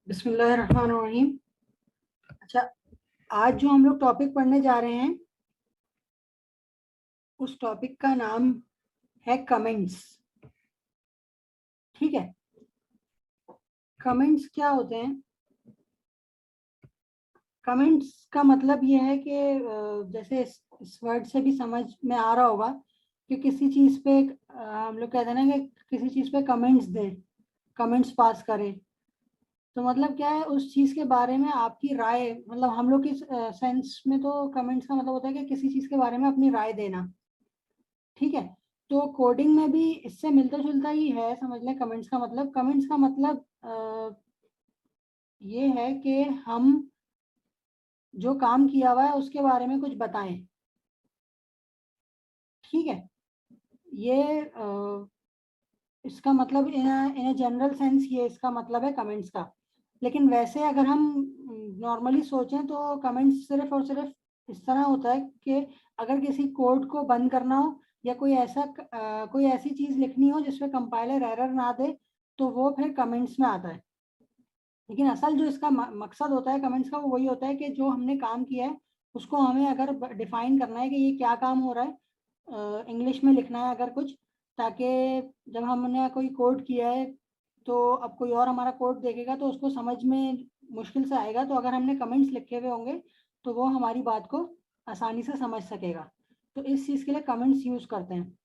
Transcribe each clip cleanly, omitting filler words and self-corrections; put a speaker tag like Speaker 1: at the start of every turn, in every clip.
Speaker 1: बिस्मिल्लाहिर्रहमानिर्रहीम। अच्छा, आज जो हम लोग टॉपिक पढ़ने जा रहे हैं उस टॉपिक का नाम है कमेंट्स। ठीक है, कमेंट्स क्या होते हैं? कमेंट्स का मतलब ये है कि जैसे इस वर्ड से भी समझ में आ रहा होगा कि किसी चीज़ पे हम लोग कहते हैं ना कि किसी चीज़ पे कमेंट्स दें, कमेंट्स पास करें। तो मतलब क्या है, उस चीज़ के बारे में आपकी राय, मतलब हम लोग की सेंस में तो कमेंट्स का मतलब होता है कि किसी चीज़ के बारे में अपनी राय देना। ठीक है, तो कोडिंग में भी इससे मिलता जुलता ही है, समझ लें। कमेंट्स का मतलब ये है कि हम जो काम किया हुआ है उसके बारे में कुछ बताएं। ठीक है, ये इसका मतलब इन जनरल सेंस ये इसका मतलब है कमेंट्स का। लेकिन वैसे अगर हम नॉर्मली सोचें तो कमेंट्स सिर्फ और सिर्फ इस तरह होता है कि अगर किसी कोड को बंद करना हो या कोई ऐसी चीज़ लिखनी हो जिसमें कंपाइलर एरर ना दे, तो वो फिर कमेंट्स में आता है। लेकिन असल जो इसका मकसद होता है कमेंट्स का, वो वही होता है कि जो हमने काम किया है उसको हमें अगर डिफाइन करना है कि ये क्या काम हो रहा है, इंग्लिश में लिखना है अगर कुछ, ताकि जब हमने कोई कोड किया है तो अब कोई और हमारा कोड देखेगा तो उसको समझ में मुश्किल से आएगा। तो अगर हमने कमेंट्स लिखे हुए होंगे तो वो हमारी बात को आसानी से समझ सकेगा। तो इस चीज़ के लिए कमेंट्स यूज़ करते हैं।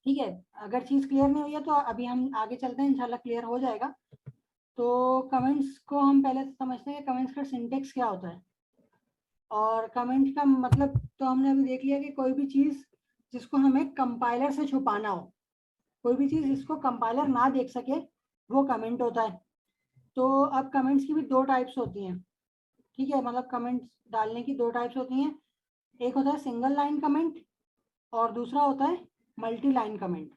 Speaker 1: ठीक है, अगर चीज़ क्लियर नहीं हुई है तो अभी हम आगे चलते हैं, इंशाल्लाह क्लियर हो जाएगा। तो कमेंट्स को हम पहले समझते हैं कि कमेंट्स का सिंटेक्स क्या होता है। और कमेंट का मतलब तो हमने अभी देख लिया कि कोई भी चीज़ जिसको हमें कंपाइलर से छुपाना हो, कोई भी चीज़ जिसको कंपाइलर ना देख सके, वो कमेंट होता है। तो अब कमेंट्स की भी दो टाइप्स होती हैं। ठीक है, मतलब कमेंट्स डालने की दो टाइप्स होती हैं। एक होता है सिंगल लाइन कमेंट और दूसरा होता है मल्टी लाइन कमेंट।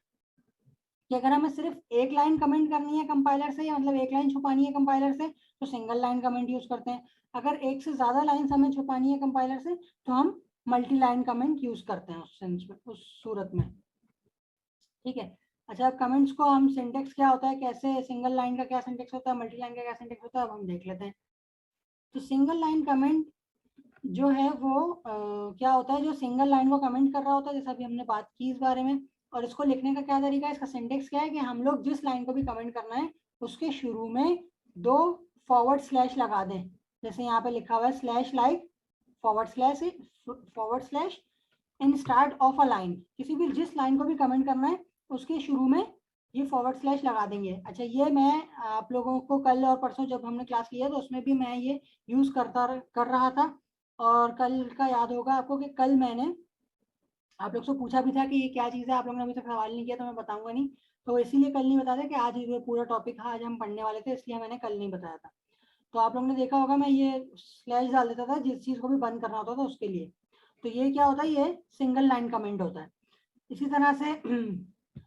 Speaker 1: कि अगर हमें सिर्फ एक लाइन कमेंट करनी है कंपाइलर से, या मतलब एक लाइन छुपानी है कंपाइलर से, तो सिंगल लाइन कमेंट यूज करते हैं। अगर एक से ज्यादा लाइन हमें छुपानी है कंपाइलर से तो हम मल्टी लाइन कमेंट यूज करते हैं उस सेंस में, उस सूरत में। ठीक है, अच्छा, अब कमेंट्स को हम सिंटेक्स क्या होता है, कैसे सिंगल लाइन का क्या सिंटेक्स होता है, मल्टी लाइन का क्या सिंटेक्स होता है, अब हम देख लेते हैं। तो सिंगल लाइन कमेंट जो है वो क्या होता है, जो सिंगल लाइन को कमेंट कर रहा होता है, जैसा अभी हमने बात की इस बारे में। और इसको लिखने का क्या तरीका है, इसका सिंटेक्स क्या है कि हम लोग जिस लाइन को भी कमेंट करना है उसके शुरू में दो फॉरवर्ड स्लैश लगा दें। जैसे यहाँ पे लिखा हुआ है slash like forward slash in start of a line. किसी भी जिस लाइन को भी कमेंट करना है उसके शुरू में ये फॉरवर्ड स्लैश लगा देंगे। अच्छा, ये मैं आप लोगों को कल और परसों जब हमने क्लास लिया तो उसमें भी मैं ये यूज कर रहा था। और कल का याद होगा आपको कि कल मैंने आप लोग से पूछा भी था कि ये क्या चीज़ है, आप लोगों ने अभी तक सवाल नहीं किया तो मैं बताऊंगा नहीं। तो इसीलिए कल नहीं बताया कि आज ये पूरा टॉपिक आज हम पढ़ने वाले थे, इसलिए मैंने कल नहीं बताया था। तो आप लोगों ने देखा होगा मैं ये स्लैश डाल देता था जिस चीज़ को भी बंद करना होता था उसके लिए। तो ये क्या होता है, ये सिंगल लाइन कमेंट होता है। इसी तरह से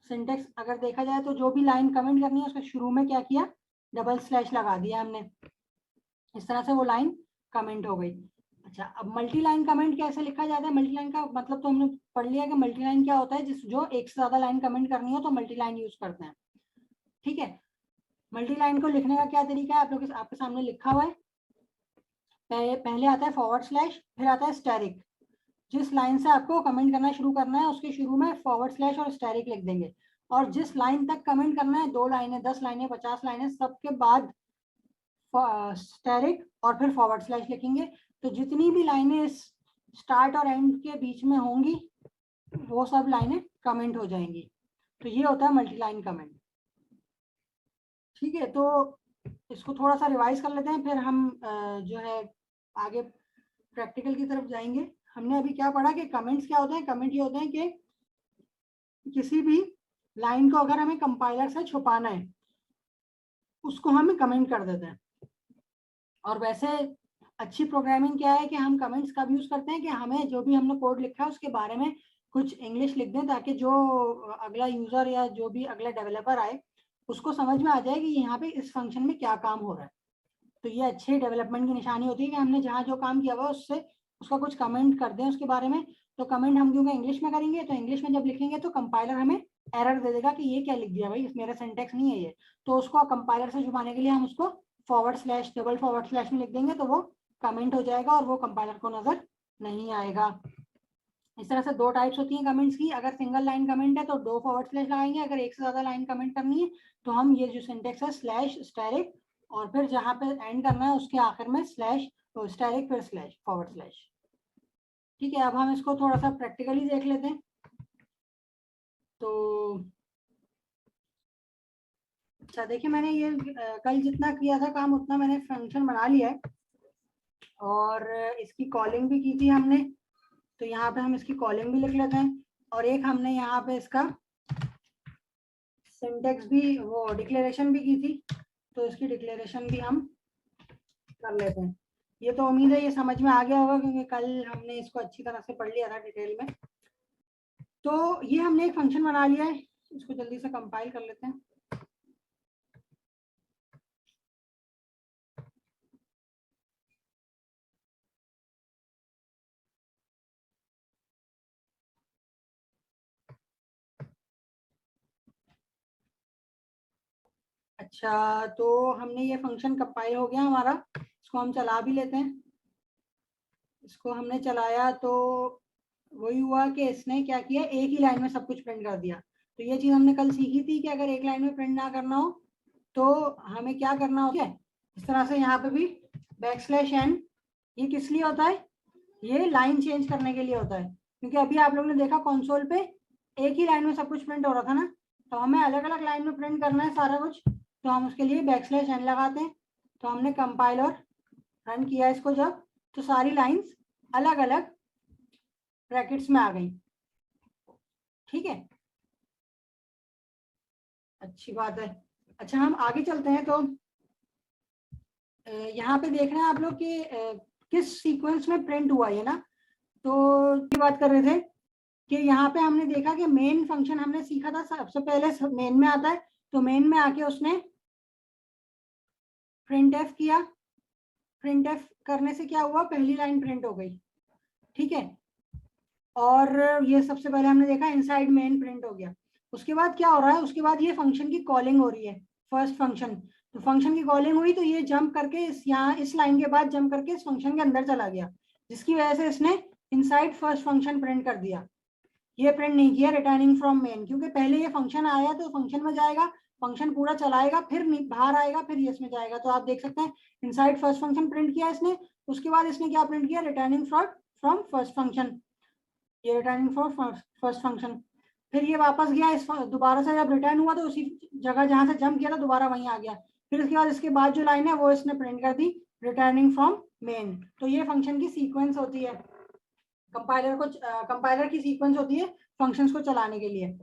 Speaker 1: सिंटेक्स अगर देखा जाए तो जो भी लाइन कमेंट करनी है उसके शुरू में क्या किया, डबल स्लैश लगा दिया हमने। इस तरह से वो लाइन कमेंट हो गई। अच्छा, अब मल्टी लाइन कमेंट कैसे लिखा जाता है, मल्टी लाइन का मतलब तो हमने पढ़ लिया कि मल्टी लाइन क्या होता है, जिस जो एक से ज्यादा लाइन कमेंट करनी हो तो मल्टी लाइन यूज करते हैं। ठीक है, मल्टी लाइन को लिखने का क्या तरीका है, आप लोग आपके सामने लिखा हुआ है। पहले आता है फॉरवर्ड स्लैश, फिर आता है स्टैरिक। जिस लाइन से आपको कमेंट करना शुरू करना है उसके शुरू में फॉरवर्ड स्लैश और स्टैरिक लिख देंगे। और जिस लाइन तक कमेंट करना है, 2 लाइनें, 10 लाइनें, 50 लाइनें, सबके बाद स्टैरिक और फिर फॉरवर्ड स्लैश लिखेंगे। तो जितनी भी लाइनें इस स्टार्ट और एंड के बीच में होंगी वो सब लाइनें कमेंट हो जाएंगी। तो ये होता है मल्टी लाइन कमेंट। ठीक है, तो इसको थोड़ा सा रिवाइज कर लेते हैं, फिर हम जो है आगे प्रैक्टिकल की तरफ जाएंगे। हमने अभी क्या पढ़ा कि कमेंट्स क्या होते हैं। कमेंट ये होते हैं कि किसी भी लाइन को अगर हमें कंपाइलर से छुपाना है उसको हम कमेंट कर देते हैं। और वैसे अच्छी प्रोग्रामिंग क्या है कि हम कमेंट्स कब यूज करते हैं कि हमें जो भी हमने कोड लिखा है उसके बारे में कुछ इंग्लिश लिख दें, ताकि जो अगला यूजर या जो भी अगला डेवलपर आए उसको समझ में आ जाए कि यहाँ पे इस फंक्शन में क्या काम हो रहा है। तो ये अच्छे डेवलपमेंट की निशानी होती है कि हमने जहाँ जो काम किया हुआ उससे उसका कुछ कमेंट कर दें उसके बारे में। तो कमेंट हम क्योंकि इंग्लिश में करेंगे तो इंग्लिश में जब लिखेंगे तो कंपाइलर हमें एरर दे देगा कि ये क्या लिख दिया भाई, मेरा सिंटेक्स नहीं है ये। तो उसको कंपाइलर से छुपाने के लिए हम उसको forward slash double forward slash में लिख देंगे तो वो कमेंट हो जाएगा और वो कंपाइलर को नजर नहीं आएगा। इस तरह से दो टाइप्स होती हैं कमेंट्स की। अगर सिंगल लाइन कमेंट है तो 2 फॉरवर्ड स्लैश लगाएंगे, अगर एक से ज्यादा लाइन कमेंट करनी है तो हम ये जो सिंटेक्स है स्लैश स्टैरिक और फिर जहां पे एंड करना है उसके आखिर में स्लैश स्टैरिक फिर स्लैश फॉरवर्ड स्लैश। ठीक है, अब हम इसको थोड़ा सा प्रैक्टिकली देख लेते हैं। तो अच्छा देखिए, मैंने ये कल जितना किया था काम उतना मैंने फंक्शन बना लिया है और इसकी कॉलिंग भी की थी हमने। तो यहाँ पे हम इसकी कॉलिंग भी लिख लेते हैं और एक हमने यहाँ पे इसका सिंटेक्स भी वो डिक्लेरेशन भी की थी, तो इसकी डिक्लेरेशन भी हम कर लेते हैं। ये तो उम्मीद है ये समझ में आ गया होगा क्योंकि कल हमने इसको अच्छी तरह से पढ़ लिया था डिटेल में। तो ये हमने एक फंक्शन बना लिया है, इसको जल्दी से कंपाइल कर लेते हैं। अच्छा, तो हमने ये फंक्शन कंपाइल हो गया हमारा, इसको हम चला भी लेते हैं। इसको हमने चलाया तो वही हुआ कि इसने क्या किया, एक ही लाइन में सब कुछ प्रिंट कर दिया। तो ये चीज हमने कल सीखी थी कि अगर एक लाइन में प्रिंट ना करना हो तो हमें क्या करना होता है। इस तरह से यहाँ पे भी \n ये किस लिए होता है, ये लाइन चेंज करने के लिए होता है, क्योंकि अभी आप लोगों ने देखा कंसोल पे एक ही लाइन में सब कुछ प्रिंट हो रहा था ना, तो हमें अलग अलग लाइन में प्रिंट करना है सारा कुछ, तो हम उसके लिए \n लगाते हैं। तो हमने कंपाइल और रन किया इसको जब, तो सारी लाइंस अलग अलग ब्रैकेट्स में आ गई। ठीक है, अच्छी बात है। अच्छा, हम आगे चलते हैं। तो यहाँ पे देख रहे हैं आप लोग कि किस सीक्वेंस में प्रिंट हुआ है ना। तो ये बात कर रहे थे कि यहाँ पे हमने देखा कि मेन फंक्शन हमने सीखा था, सबसे पहले मेन में आता है, तो मेन में आके उसने printf किया। printf करने से क्या हुआ, पहली लाइन प्रिंट हो गई। ठीक है, और ये सबसे पहले हमने देखा इनसाइड मेन प्रिंट हो गया। उसके बाद क्या हो रहा है, उसके बाद ये फंक्शन की कॉलिंग हो रही है, फर्स्ट फंक्शन। तो फंक्शन की कॉलिंग हुई तो ये जंप करके यहाँ इस लाइन के बाद जंप करके इस फंक्शन के अंदर चला गया, जिसकी वजह से इसने इनसाइड फर्स्ट फंक्शन प्रिंट कर दिया। ये प्रिंट नहीं किया रिटर्निंग फ्रॉम मेन, क्योंकि पहले ये फंक्शन आया तो फंक्शन में जाएगा, फंक्शन पूरा चलाएगा, फिर बाहर आएगा, फिर ये इसमें जाएगा। तो आप देख सकते हैं इनसाइड फर्स्ट फंक्शन प्रिंट किया इसने, उसके बाद इसने क्या प्रिंट किया, रिटर्निंग फ्रॉम फर्स्ट फंक्शन, ये रिटर्निंग फ्रॉम फर्स्ट फंक्शन। फिर ये वापस गया, इस दोबारा से जब रिटर्न हुआ तो उसी जगह जहां से जंप किया था दोबारा वहीं आ गया। फिर उसके बाद इसके बाद जो लाइन है वो इसने प्रिंट कर दी, रिटर्निंग फ्रॉम मेन। तो ये फंक्शन की सीक्वेंस होती है, कंपाइलर की सीक्वेंस होती है फंक्शंस को चलाने के लिए।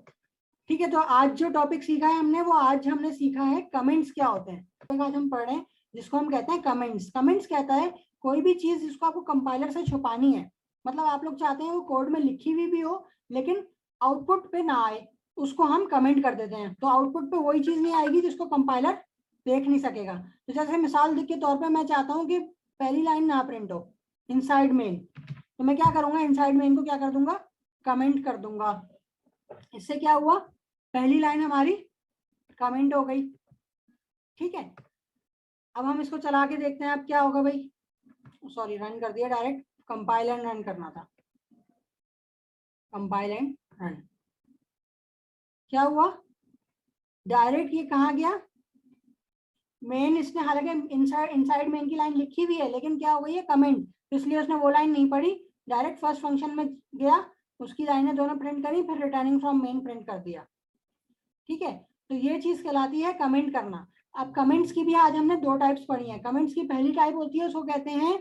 Speaker 1: ठीक है, तो आज जो टॉपिक सीखा है हमने, वो आज हमने सीखा है कमेंट्स क्या होते हैं। आज हम पढ़ रहे हैं जिसको हम कहते हैं कमेंट्स। कमेंट्स कहता है कोई भी चीज जिसको आपको कंपाइलर से छुपानी है, मतलब आप लोग चाहते हैं वो कोड में लिखी हुई भी हो लेकिन आउटपुट पे ना आए, उसको हम कमेंट कर देते हैं। तो आउटपुट पे वही चीज नहीं आएगी जिसको कंपाइलर देख नहीं सकेगा। तो जैसे मिसाल के तौर पे मैं चाहता हूँ कि पहली लाइन ना प्रिंट हो इनसाइड मेन, तो मैं क्या करूंगा, इनसाइड मेन को क्या कर दूंगा, कमेंट कर दूंगा। इससे क्या हुआ, पहली लाइन हमारी कमेंट हो गई। ठीक है, अब हम इसको चला के देखते हैं अब क्या होगा भाई। सॉरी, रन कर दिया डायरेक्ट, कंपाइल एंड रन करना था, कंपाइल एंड रन। क्या हुआ, डायरेक्ट ये कहाँ गया, मेन। इसने हालांकि इनसाइड मेन की लाइन लिखी हुई है लेकिन क्या हो गई है, कमेंट, तो इसलिए उसने वो लाइन नहीं पढ़ी, डायरेक्ट फर्स्ट फंक्शन में गया, उसकी लाइनें दोनों प्रिंट करी, फिर रिटर्निंग फ्रॉम मेन प्रिंट कर दिया। ठीक है, तो ये चीज कहलाती है कमेंट करना। अब कमेंट्स की भी आज हमने दो टाइप्स पढ़ी हैं। कमेंट्स की पहली टाइप होती है उसको कहते हैं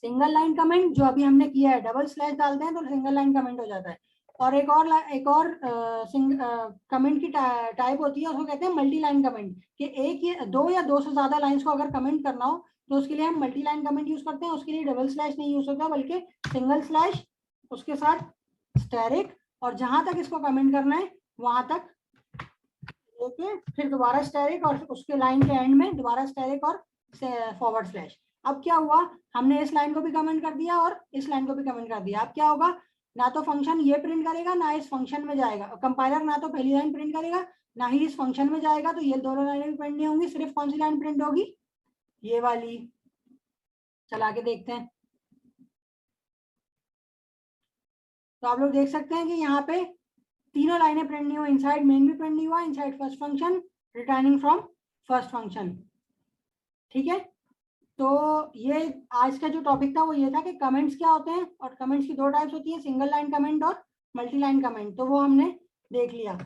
Speaker 1: सिंगल लाइन कमेंट, जो अभी हमने किया है, डबल स्लैश डालते हैं तो सिंगल लाइन कमेंट हो जाता है। और एक और कमेंट की टाइप होती है, उसको कहते हैं मल्टी लाइन कमेंट, कि एक या दो से ज्यादा लाइंस को अगर कमेंट करना हो तो उसके लिए हम मल्टी लाइन कमेंट यूज करते हैं। उसके लिए डबल स्लैश नहीं यूज होता बल्कि सिंगल स्लैश, उसके साथ स्टैरिक, और जहां तक इसको कमेंट करना है वहां तक लेके फिर दोबारा स्टैरिक, और उसके लाइन के एंड में दोबारा स्टैरिक और फॉरवर्ड स्लैश। अब क्या हुआ, हमने इस लाइन को भी कमेंट कर दिया और इस लाइन को भी कमेंट कर दिया। अब क्या होगा, ना तो फंक्शन ये प्रिंट करेगा ना इस फंक्शन में जाएगा, कंपाइलर ना तो पहली लाइन प्रिंट करेगा ना ही इस फंक्शन में जाएगा, तो ये दोनों लाइनें भी प्रिंट नहीं होंगी, सिर्फ कौन सी लाइन प्रिंट होगी, ये वाली। चला के देखते हैं। तो आप लोग देख सकते हैं कि यहाँ पे तीनों लाइनें प्रिंट नहीं हुई, इनसाइड मेन भी प्रिंट नहीं हुआ, inside first function, returning from first function. ठीक है, तो ये आज का जो टॉपिक था वो ये था कि कमेंट्स क्या होते हैं, और कमेंट्स की दो टाइप्स होती है, सिंगल लाइन कमेंट और मल्टी लाइन कमेंट। तो वो हमने देख लिया।